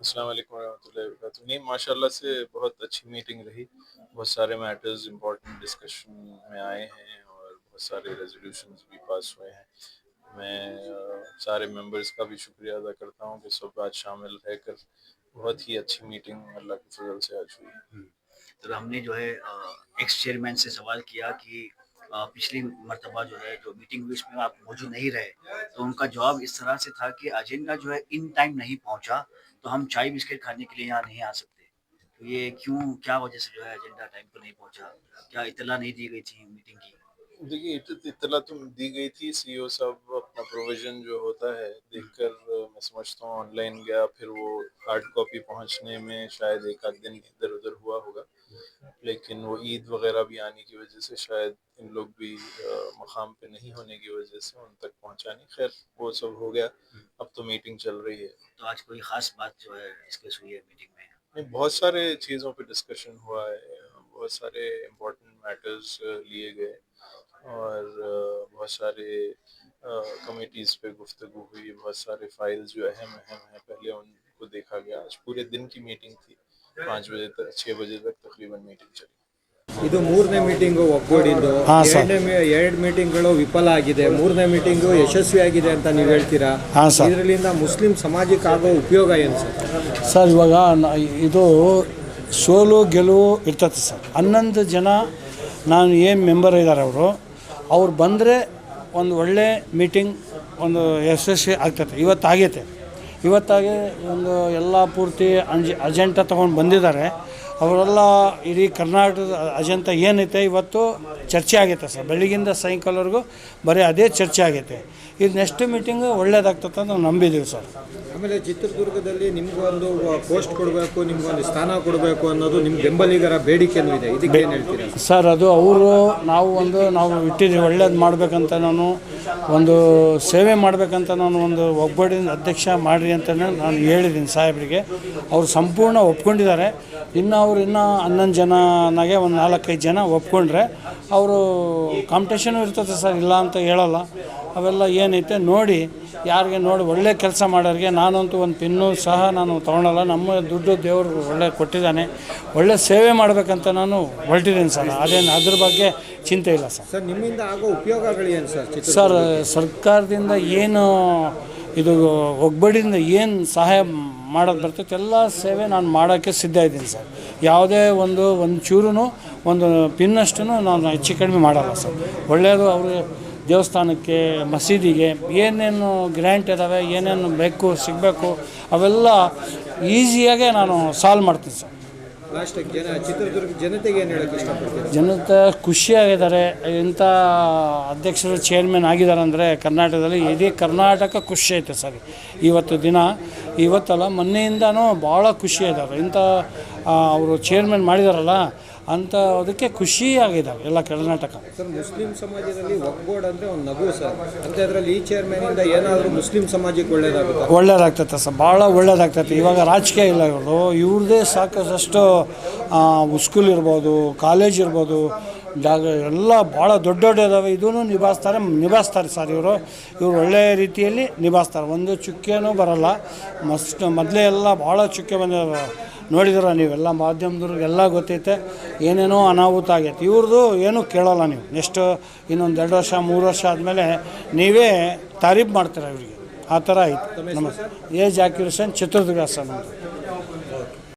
अस्सलाम वालेकुम रहमतुल्लाहि व बरकातुहू। नहीं, माशाल्लाह से बहुत अच्छी मीटिंग रही। बहुत सारे मैटर्स इम्पोर्टेंट डिस्कशन में आए हैं और बहुत सारे रेजोल्यूशंस भी पास हुए हैं। मैं सारे मेंबर्स का भी शुक्रिया अदा करता हूँ कि सब आज शामिल रहकर बहुत ही अच्छी मीटिंग अल्लाह के फजल से आज हुई। तो हमने जो है एक्स चेयरमैन से सवाल किया कि पिछली मर्तबा जो है जो मीटिंग हुई इसमें आप मौजूद नहीं रहे, तो उनका जवाब इस तरह से था कि एजेंडा जो है इन टाइम नहीं पहुंचा, तो हम चाय बिस्किट खाने के लिए यहाँ नहीं आ सकते। तो ये क्यों, क्या वजह से जो है एजेंडा टाइम पर नहीं पहुंचा? क्या इतला नहीं दी गई थी मीटिंग की? देखिए, इत्तला तो दी गई थी। सीईओ साहब अपना प्रोविजन जो होता है देखकर मैं समझता हूँ ऑनलाइन गया, फिर वो हार्ड कॉपी पहुंचने में शायद एक आध दिन इधर उधर हुआ होगा, लेकिन वो ईद वगैरह भी आने की वजह से शायद इन लोग भी मकाम पे नहीं होने की वजह से उन तक पहुंचा नहीं। खैर, वो सब हो गया। अब तो मीटिंग चल रही है। तो आज कोई खास बात जो है डिस्कस हुई है मीटिंग में? नहीं, बहुत सारे चीज़ों पे डिस्कशन हुआ है। बहुत सारे इम्पोर्टेंट मैटर्स लिए गए और बहुत सारे कमिटीज़ पे गुफ्तगू हुई। बहुत सारे फाइल्स जो अहम अहम हैं पहले उनको देखा गया। आज पूरे दिन की मीटिंग थी। 5 बजे तक 6 बजे तक तकरीबन मीटिंग चली। ಇದು ಮೂರನೇ ಮೀಟಿಂಗು ಒಗ್ಗೂಡಿದ್ದು. ಎರಡು ಮೀಟಿಂಗ್ಗಳು ವಿಫಲ ಆಗಿದೆ, ಮೂರನೇ ಮೀಟಿಂಗು ಯಶಸ್ವಿಯಾಗಿದೆ ಅಂತ ನೀವು ಹೇಳ್ತೀರಾ? ಹಾಂ ಸರ್. ಇದರಿಂದ ಮುಸ್ಲಿಂ ಸಮಾಜಕ್ಕೆ ಆಗೋ ಉಪಯೋಗ ಏನು ಸರ್? ಸರ್, ಇವಾಗ ಇದು ಸೋಲು ಗೆಲುವು ಇರ್ತದೆ ಸರ್. 11 ಜನ ನಾನು ಏನು ಮೆಂಬರ್ ಇದ್ದಾರೆ ಅವ್ರು ಬಂದರೆ ಒಂದು ಒಳ್ಳೆ ಮೀಟಿಂಗ್ ಒಂದು ಯಶಸ್ವಿ ಆಗ್ತದೆ. ಇವತ್ತಾಗೆ ಒಂದು ಎಲ್ಲ ಪೂರ್ತಿ ಅಜೆಂಡಾ ತೊಗೊಂಡು ಬಂದಿದ್ದಾರೆ. ಅವರೆಲ್ಲ ಇಡೀ ಕರ್ನಾಟಕದ ಅಜೆಂಡಾ ಏನೈತೆ ಇವತ್ತು ಚರ್ಚೆ ಆಗೈತೆ ಸರ್. ಬೆಳಗಿಂದ ಸಾಯಂಕಾಲವರೆಗೂ ಬರೀ ಅದೇ ಚರ್ಚೆ ಆಗೈತೆ. ಇದು ನೆಕ್ಸ್ಟ್ ಮೀಟಿಂಗು ಒಳ್ಳೇದಾಗ್ತದೆ ಅಂತ ನಾವು ನಂಬಿದ್ದೀವಿ ಸರ್. ಆಮೇಲೆ ಚಿತ್ರದುರ್ಗದಲ್ಲಿ ನಿಮಗೊಂದು ಪೋಸ್ಟ್ ಕೊಡಬೇಕು, ನಿಮಗೊಂದು ಸ್ಥಾನ ಕೊಡಬೇಕು ಅನ್ನೋದು ನಿಮ್ಮ ಬೆಂಬಲಿಗರ ಬೇಡಿಕೆನೂ ಇದೆ. ಇದಕ್ಕೆ ಏನು ಹೇಳ್ತೀರಾ ಸರ್? ಅದು ನಾವು ಇಟ್ಟಿದ್ದೀವಿ, ಒಳ್ಳೇದು ಮಾಡಬೇಕಂತ, ನಾನು ಒಂದು ಸೇವೆ ಮಾಡಬೇಕಂತ ನಾನು ಒಂದು ಒಗ್ಗಟ್ಟಿನ ಅಧ್ಯಕ್ಷ ಮಾಡಿರಿ ಅಂತ ನಾನು ಹೇಳಿದ್ದೀನಿ ಸಾಹೇಬರಿಗೆ. ಅವರು ಸಂಪೂರ್ಣ ಒಪ್ಕೊಂಡಿದ್ದಾರೆ. ಇನ್ನು 11 ಜನನಾಗೆ ಒಂದು 4-5 ಜನ ಒಪ್ಕೊಂಡ್ರೆ ಅವರು ಕಾಂಪಿಟೇಷನು ಇರ್ತದೆ ಸರ್, ಇಲ್ಲ ಅಂತ ಹೇಳಲ್ಲ. ಅವೆಲ್ಲ ಏನೈತೆ ನೋಡಿ, ಯಾರಿಗೆ ನೋಡಿ ಒಳ್ಳೆ ಕೆಲಸ ಮಾಡೋರಿಗೆ ನಾನಂತೂ ಒಂದು ಪಿನ್ನು ಸಹ ನಾನು ತೊಗೊಳಲ್ಲ. ನಮ್ಮ ದುಡ್ಡು ದೇವರು ಒಳ್ಳೆ ಕೊಟ್ಟಿದ್ದಾನೆ. ಒಳ್ಳೆ ಸೇವೆ ಮಾಡಬೇಕಂತ ನಾನು ಹೊರಟಿದ್ದೀನಿ ಸರ್. ಅದ್ರ ಬಗ್ಗೆ ಚಿಂತೆ ಇಲ್ಲ ಸರ್. ಸರ್, ನಿಮ್ಮಿಂದ ಆಗೋ ಉಪಯೋಗಗಳೇನು ಸರ್? ಸರ್, ಸರ್ಕಾರದಿಂದ ಏನು ಇದು ಒಗ್ಗಟ್ಟಿನಿಂದ ಏನು ಸಹಾಯ ಮಾಡೋದು ಬರ್ತೈತೆ ಎಲ್ಲ ಸೇವೆ ನಾನು ಮಾಡೋಕ್ಕೆ ಸಿದ್ಧ ಇದ್ದೀನಿ ಸರ್. ಯಾವುದೇ ಒಂದು ಚೂರು ಒಂದು ಪಿನ್ನಷ್ಟು ನಾನು ಹೆಚ್ಚು ಕಡಿಮೆ ಮಾಡಲ್ಲ ಸರ್. ಒಳ್ಳೆಯದು ಅವರು ದೇವಸ್ಥಾನಕ್ಕೆ, ಮಸೀದಿಗೆ ಏನೇನು ಗ್ರ್ಯಾಂಟ್ ಇದ್ದಾವೆ, ಏನೇನು ಬೇಕು ಸಿಗಬೇಕು ಅವೆಲ್ಲ ಈಸಿಯಾಗೆ ನಾನು ಸಾಲ್ವ್ ಮಾಡ್ತೀನಿ ಸರ್. ಲಾಸ್ಟಿಗೆ ಚಿತ್ರದುರ್ಗ ಜನತೆಗೆ ಏನು ಹೇಳೋಕ್ಕೆ ಇಷ್ಟಪಡ್ತೀನಿ? ಜನತೆ ಖುಷಿಯಾಗಿದ್ದಾರೆ. ಇಂಥ ಅಧ್ಯಕ್ಷರು ಚೇರ್ಮನ್ ಆಗಿದ್ದಾರೆ ಅಂದರೆ ಕರ್ನಾಟಕದಲ್ಲಿ ಇಡೀ ಕರ್ನಾಟಕ ಖುಷಿ ಐತೆ ಸರ್. ಇವತ್ತಲ್ಲ ಮೊನ್ನೆಯಿಂದನೂ ಭಾಳ ಖುಷಿ ಇದ್ದಾರೆ. ಇಂಥ ಅವರು ಚೇರ್ಮನ್ ಮಾಡಿದಾರಲ್ಲ ಅಂತ ಅದಕ್ಕೆ ಖುಷಿಯಾಗಿದ್ದಾರೆ ಎಲ್ಲ ಕರ್ನಾಟಕ. ಸರ್, ಮುಸ್ಲಿಂ ಸಮಾಜದಲ್ಲಿ ಒಗ್ಗೂಡು ಅಂದರೆ ಒಂದು ನಗು ಸರ್. ಅಂತ ಅದರಲ್ಲಿ ಈ ಚೇರ್ಮನಿಂದ ಏನಾದರೂ ಮುಸ್ಲಿಂ ಸಮಾಜಕ್ಕೆ ಒಳ್ಳೇದಾಗ್ತದೆ ಸರ್, ಭಾಳ ಒಳ್ಳೇದಾಗ್ತೈತೆ. ಇವಾಗ ರಾಜಕೀಯ ಇಲ್ಲ, ಇವ್ರದ್ದೇ ಸಾಕಷ್ಟು ಸ್ಕೂಲ್ ಇರ್ಬೋದು, ಕಾಲೇಜ್ ಇರ್ಬೋದು, ಎಲ್ಲ ಭಾಳ ದೊಡ್ಡ ಇದ್ದಾವೆ. ಇದೂ ನಿಭಾಯಿಸ್ತಾರೆ ಸರ್. ಇವರು ಒಳ್ಳೆಯ ರೀತಿಯಲ್ಲಿ ನಿಭಾಯಿಸ್ತಾರೆ. ಒಂದು ಚುಕ್ಕೆನೂ ಬರಲ್ಲ. ಮೊದಲೇ ಎಲ್ಲ ಭಾಳ ಚುಕ್ಕೆ ಬಂದಿದ್ದಾರೆ. ನೋಡಿದ್ರೆ ನೀವೆಲ್ಲ ಮಾಧ್ಯಮದವ್ರಿಗೆಲ್ಲ ಗೊತ್ತೈತೆ ಏನೇನೋ ಅನಾಹುತ ಆಗೈತೆ. ಇವ್ರದ್ದು ಏನೂ ಕೇಳೋಲ್ಲ ನೀವು. ನೆಕ್ಸ್ಟ್ ಇನ್ನೊಂದು 2 ವರ್ಷ 3 ವರ್ಷ ಆದಮೇಲೆ ನೀವೇ ತಾರೀಫ್ ಮಾಡ್ತೀರ ಇವರಿಗೆ. ಆ ಥರ ಆಯಿತು. ನಮ್ಮ ಜಾಕಿರ್ ಹುಸೇನ್, ಚಿತ್ರದುರ್ಗ ಸರ್.